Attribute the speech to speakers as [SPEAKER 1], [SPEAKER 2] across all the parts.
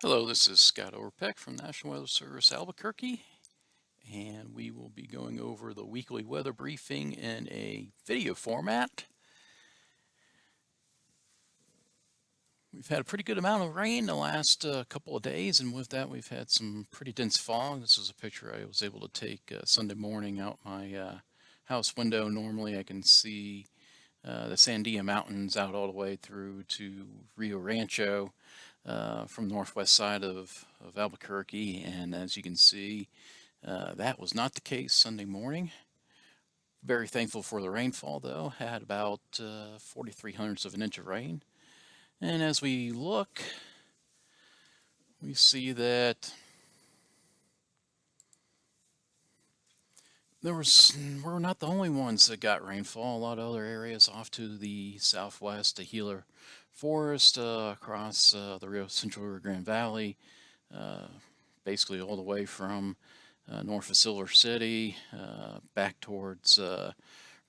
[SPEAKER 1] Hello, this is Scott Overpeck from National Weather Service Albuquerque, and we will be going over the weekly weather briefing in a video format. We've had a pretty good amount of rain the last couple of days, and with that, we've had some pretty dense fog. This is a picture I was able to take Sunday morning out my house window. Normally, I can see the Sandia Mountains out all the way through to Rio Rancho from northwest side of Albuquerque, and as you can see, that was not the case Sunday morning. Very thankful for the rainfall, though. Had about 43 hundredths of an inch of rain. And as we look, we see that we're not the only ones that got rainfall. A lot of other areas off to the southwest, the Gila Forest, across the Central Rio Grande Valley, basically all the way from north of Silver City, back towards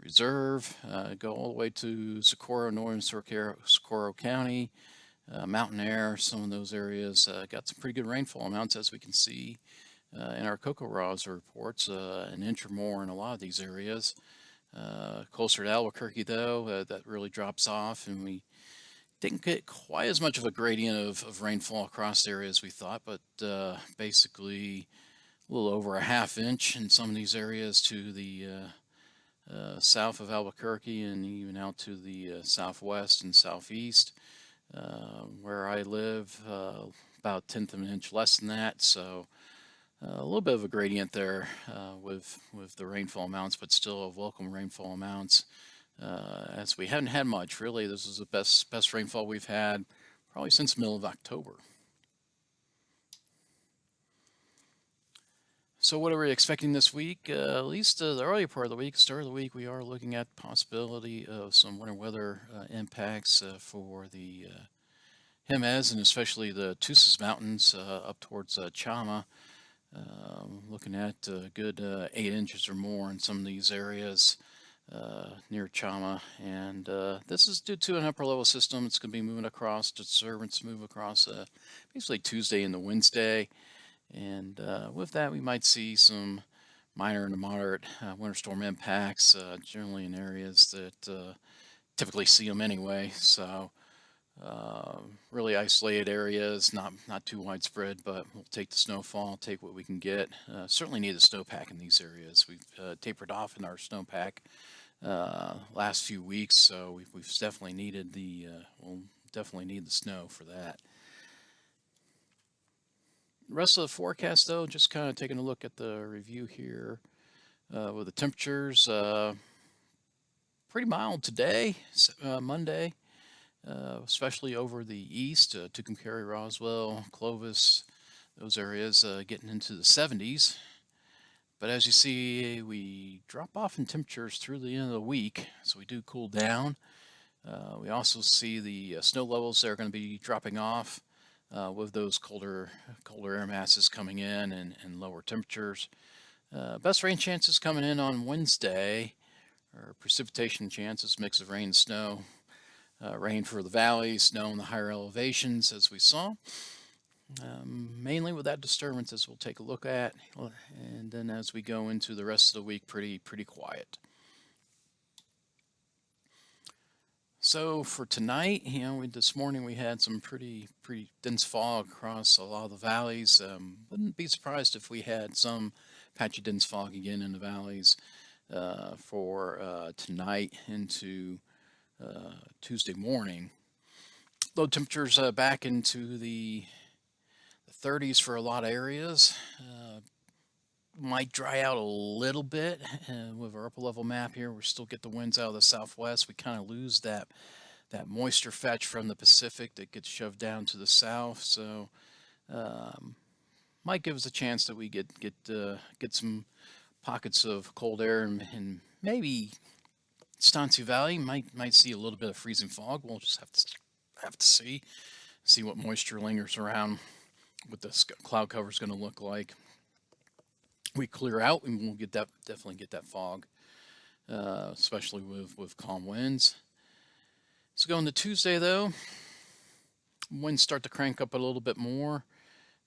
[SPEAKER 1] Reserve, go all the way to Socorro, northern Socorro County, Mountain Air. Some of those areas got some pretty good rainfall amounts, as we can see in our CoCoRaHS reports, an inch or more in a lot of these areas. Closer to Albuquerque, though, that really drops off, and we didn't get quite as much of a gradient of rainfall across the area as we thought, but basically a little over a half inch in some of these areas to the south of Albuquerque and even out to the southwest and southeast. Where I live, about 1/10 of an inch less than that, so a little bit of a gradient there with the rainfall amounts, but still welcome rainfall amounts. As we hadn't had much, really. This is the best rainfall we've had probably since the middle of October. So what are we expecting this week? At least the earlier part of the week, start of the week, we are looking at the possibility of some winter weather impacts for the Jemez and especially the Tusas Mountains up towards Chama. Looking at a good 8 inches or more in some of these areas near Chama, and this is due to an upper level system. It's going to be moving across, disturbance move across basically Tuesday into Wednesday, and with that we might see some minor to moderate winter storm impacts, generally in areas that typically see them anyway. So really isolated areas, not too widespread, but we'll take the snowfall, take what we can get. Certainly need a snowpack in these areas. We've tapered off in our snowpack last few weeks, so we've definitely needed we'll definitely need the snow for that. The rest of the forecast, though, just kind of taking a look at the review here with the temperatures. Pretty mild today, Monday. Especially over the east, Tucumcari, Roswell, Clovis, those areas getting into the 70s. But as you see, we drop off in temperatures through the end of the week, so we do cool down. We also see the snow levels that are going to be dropping off with those colder air masses coming in and lower temperatures. Best rain chances coming in on Wednesday, or precipitation chances, mix of rain and snow. Rain for the valleys, snow in the higher elevations, as we saw. Mainly with that disturbance, as we'll take a look at, and then as we go into the rest of the week, pretty quiet. So for tonight, this morning we had some pretty dense fog across a lot of the valleys. Wouldn't be surprised if we had some patchy dense fog again in the valleys for tonight into Tuesday morning. Low temperatures back into the 30s for a lot of areas. Might dry out a little bit with our upper level map here. We still get the winds out of the southwest. We kind of lose that moisture fetch from the Pacific that gets shoved down to the south. So might give us a chance that we get some pockets of cold air and maybe Estancia Valley might see a little bit of freezing fog. We'll just have to see what moisture lingers around, what the cloud cover is going to look like. We clear out and we'll definitely get that fog, especially with calm winds. So going to Tuesday, though, winds start to crank up a little bit more.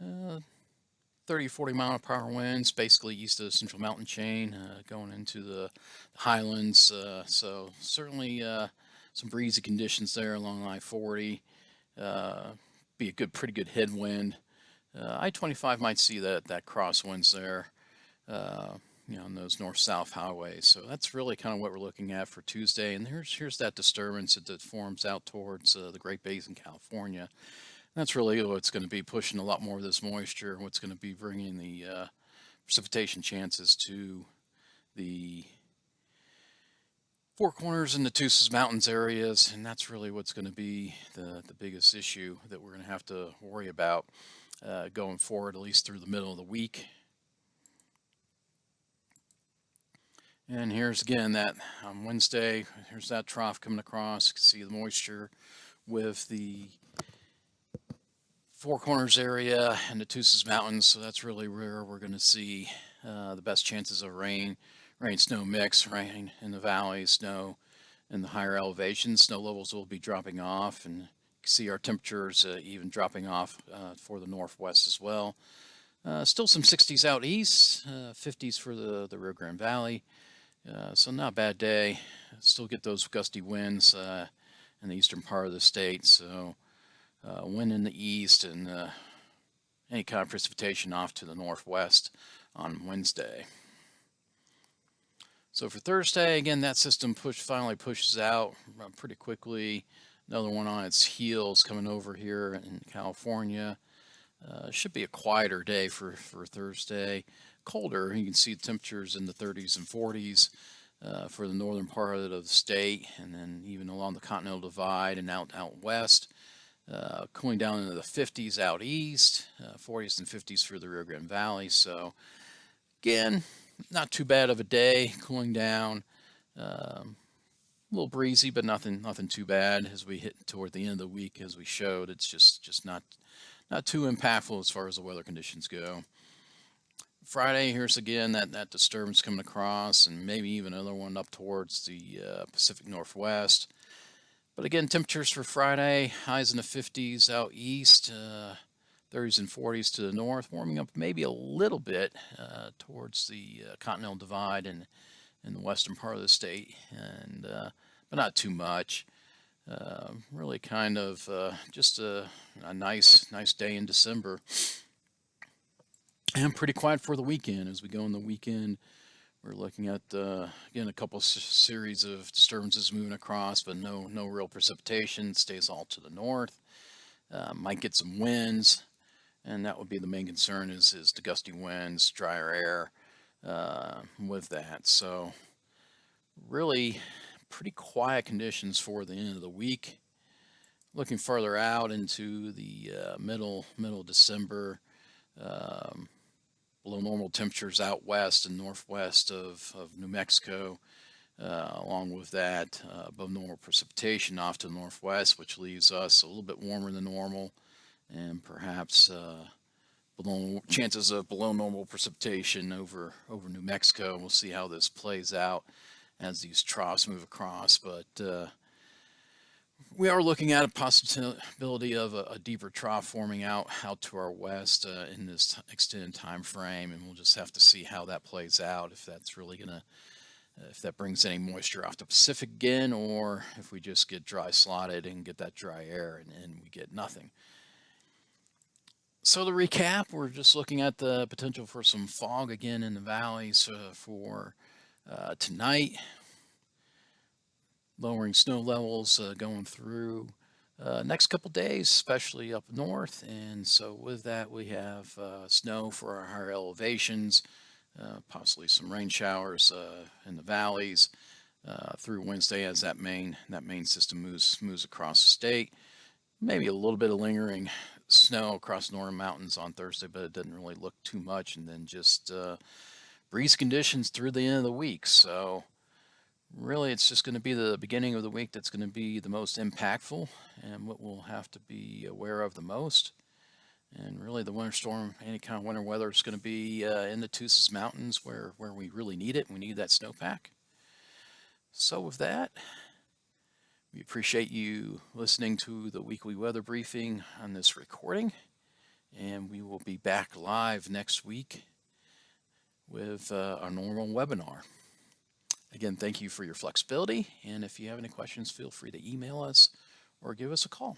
[SPEAKER 1] Uh, 30, 40 mile per hour winds, basically east of the Central Mountain Chain, going into the highlands. So certainly some breezy conditions there along I-40. Uh, be a pretty good headwind. I-25 might see that crosswinds there, uh, on those north-south highways. So that's really kind of what we're looking at for Tuesday. And here's that disturbance that forms out towards the Great Basin, California. That's really what's going to be pushing a lot more of this moisture, what's going to be bringing the precipitation chances to the Four Corners and the Natuses Mountains areas, and that's really what's going to be the biggest issue that we're going to have to worry about going forward, at least through the middle of the week. And here's again that on Wednesday, here's that trough coming across. You can see the moisture with the Four Corners area and the Natuses Mountains, so that's really where we're going to see the best chances of rain-snow mix, rain in the valleys, snow in the higher elevations. Snow levels will be dropping off, and you can see our temperatures even dropping off for the northwest as well. Still some 60s out east, 50s for the Rio Grande Valley, so not a bad day. Still get those gusty winds in the eastern part of the state, so wind in the east and any kind of precipitation off to the northwest on Wednesday. So for Thursday, again, that system finally pushes out pretty quickly. Another one on its heels coming over here in California. Should be a quieter day for Thursday. Colder, you can see temperatures in the 30s and 40s for the northern part of the state, and then even along the Continental Divide and out west. Cooling down into the 50s out east, 40s and 50s for the Rio Grande Valley. So again, not too bad of a day, cooling down. A little breezy, but nothing too bad as we hit toward the end of the week. As we showed, it's just not too impactful as far as the weather conditions go. Friday, here's again that disturbance coming across, and maybe even another one up towards the Pacific Northwest. But again, temperatures for Friday, highs in the 50s out east, 30s and 40s to the north, warming up maybe a little bit towards the Continental Divide and in the western part of the state, and but not too much. Really kind of just a nice day in December. And pretty quiet for the weekend. As we go in the weekend, we're looking at, again, a couple series of disturbances moving across, but no real precipitation. Stays all to the north. Might get some winds, and that would be the main concern is the gusty winds, drier air with that. So really pretty quiet conditions for the end of the week. Looking further out into the middle of December, below normal temperatures out west and northwest of New Mexico. Along with that, above normal precipitation off to the northwest, which leaves us a little bit warmer than normal, and perhaps chances of below normal precipitation over New Mexico. We'll see how this plays out as these troughs move across, but we are looking at a possibility of a deeper trough forming out to our west in this extended time frame, and we'll just have to see how that plays out, if that's really going to if that brings any moisture off the Pacific again, or if we just get dry slotted and get that dry air and we get nothing. So to recap, we're just looking at the potential for some fog again in the valleys for tonight. Lowering snow levels going through next couple days, especially up north. And so with that, we have snow for our higher elevations. Possibly some rain showers in the valleys through Wednesday as that main system moves across the state. Maybe a little bit of lingering snow across the northern mountains on Thursday, but it doesn't really look too much. And then just breeze conditions through the end of the week. So really, it's just going to be the beginning of the week that's going to be the most impactful and what we'll have to be aware of the most. And really, the winter storm, any kind of winter weather, is going to be in the Natuses Mountains where we really need it. We need that snowpack. So with that, we appreciate you listening to the weekly weather briefing on this recording. and we will be back live next week with our normal webinar. Again, thank you for your flexibility, and if you have any questions, feel free to email us or give us a call.